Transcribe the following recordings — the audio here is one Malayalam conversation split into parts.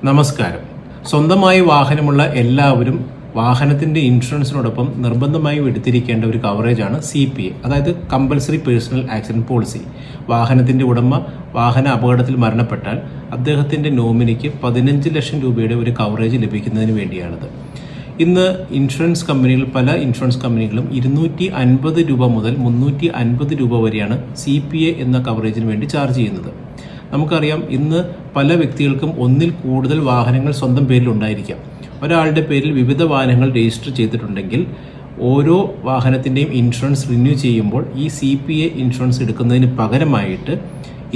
നമസ്കാരം. സ്വന്തമായി വാഹനമുള്ള എല്ലാവരും വാഹനത്തിന്റെ ഇൻഷുറൻസിനോടൊപ്പം നിർബന്ധമായും എടുത്തിരിക്കേണ്ട ഒരു കവറേജാണ് CPA, അതായത് കമ്പൽസറി പേഴ്സണൽ ആക്സിഡന്റ് പോളിസി. വാഹനത്തിന്റെ ഉടമ വാഹന അപകടത്തിൽ മരണപ്പെട്ടാൽ അദ്ദേഹത്തിന്റെ നോമിനിക്ക് 15 ലക്ഷം രൂപയുടെ ഒരു കവറേജ് ലഭിക്കുന്നതിന് വേണ്ടിയാണിത്. ഇന്ന് ഇൻഷുറൻസ് കമ്പനികൾ, പല ഇൻഷുറൻസ് കമ്പനികളും 250 രൂപ മുതൽ 350 രൂപ വരെയാണ് CPA എന്ന കവറേജിന് വേണ്ടി ചാർജ് ചെയ്യുന്നത്. നമുക്കറിയാം, ഇന്ന് പല വ്യക്തികൾക്കും ഒന്നിൽ കൂടുതൽ വാഹനങ്ങൾ സ്വന്തം പേരിൽ ഉണ്ടായിരിക്കാം. ഒരാളുടെ പേരിൽ വിവിധ വാഹനങ്ങൾ രജിസ്റ്റർ ചെയ്തിട്ടുണ്ടെങ്കിൽ ഓരോ വാഹനത്തിൻ്റെയും ഇൻഷുറൻസ് റിന്യൂ ചെയ്യുമ്പോൾ ഈ CPA ഇൻഷുറൻസ് എടുക്കുന്നതിന് പകരമായിട്ട്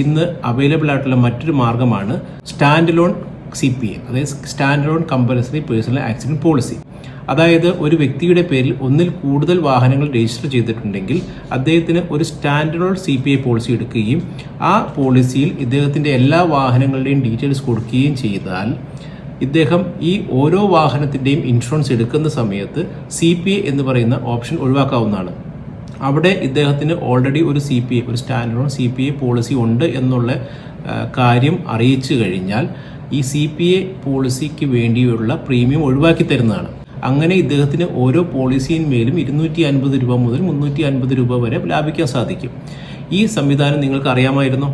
ഇന്ന് അവൈലബിൾ ആയിട്ടുള്ള മറ്റൊരു മാർഗമാണ് സ്റ്റാൻഡ് ലോൺ CPA, അതായത് stand loan compulsory personal accident policy. അതായത് ഒരു വ്യക്തിയുടെ പേരിൽ ഒന്നിൽ കൂടുതൽ വാഹനങ്ങൾ രജിസ്റ്റർ ചെയ്തിട്ടുണ്ടെങ്കിൽ അദ്ദേഹത്തിന് ഒരു സ്റ്റാൻഡ് ലോൺ CPA പോളിസി എടുക്കുകയും ആ പോളിസിയിൽ ഇദ്ദേഹത്തിൻ്റെ എല്ലാ വാഹനങ്ങളുടെയും ഡീറ്റെയിൽസ് കൊടുക്കുകയും ചെയ്താൽ ഇദ്ദേഹം ഈ ഓരോ വാഹനത്തിൻ്റെയും ഇൻഷുറൻസ് എടുക്കുന്ന സമയത്ത് CPA എന്ന് പറയുന്ന ഓപ്ഷൻ ഒഴിവാക്കാവുന്നതാണ്. അവിടെ ഇദ്ദേഹത്തിന് ഓൾറെഡി ഒരു സ്റ്റാൻഡ് ലോൺ CPA പോളിസി ഉണ്ട് എന്നുള്ള കാര്യം അറിയിച്ചു കഴിഞ്ഞാൽ ഈ CPA പോളിസിക്ക് വേണ്ടിയുള്ള പ്രീമിയം ഒഴിവാക്കി തരുന്നതാണ്. അങ്ങനെ ഇദ്ദേഹത്തിന് ഓരോ പോളിസിയിന്മേലും 250 രൂപ മുതൽ 350 രൂപ വരെ ലാഭിക്കാൻ സാധിക്കും. ഈ സംവിധാനം നിങ്ങൾക്ക് അറിയാമായിരുന്നോ?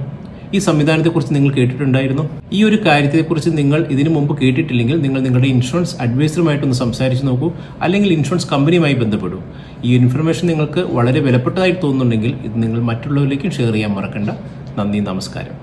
ഈ സംവിധാനത്തെക്കുറിച്ച് നിങ്ങൾ കേട്ടിട്ടുണ്ടായിരുന്നോ? ഈ ഒരു കാര്യത്തെക്കുറിച്ച് നിങ്ങൾ ഇതിനു മുമ്പ് കേട്ടിട്ടില്ലെങ്കിൽ നിങ്ങൾ നിങ്ങളുടെ ഇൻഷുറൻസ് അഡ്വൈസറുമായിട്ടൊന്ന് സംസാരിച്ച് നോക്കൂ, അല്ലെങ്കിൽ ഇൻഷുറൻസ് കമ്പനിയുമായി ബന്ധപ്പെടൂ. ഈ ഇൻഫർമേഷൻ നിങ്ങൾക്ക് വളരെ വിലപ്പെട്ടതായി തോന്നുന്നുണ്ടെങ്കിൽ ഇത് നിങ്ങൾ മറ്റുള്ളവരിലേക്കും ഷെയർ ചെയ്യാൻ മറക്കണ്ട. നന്ദി, നമസ്കാരം.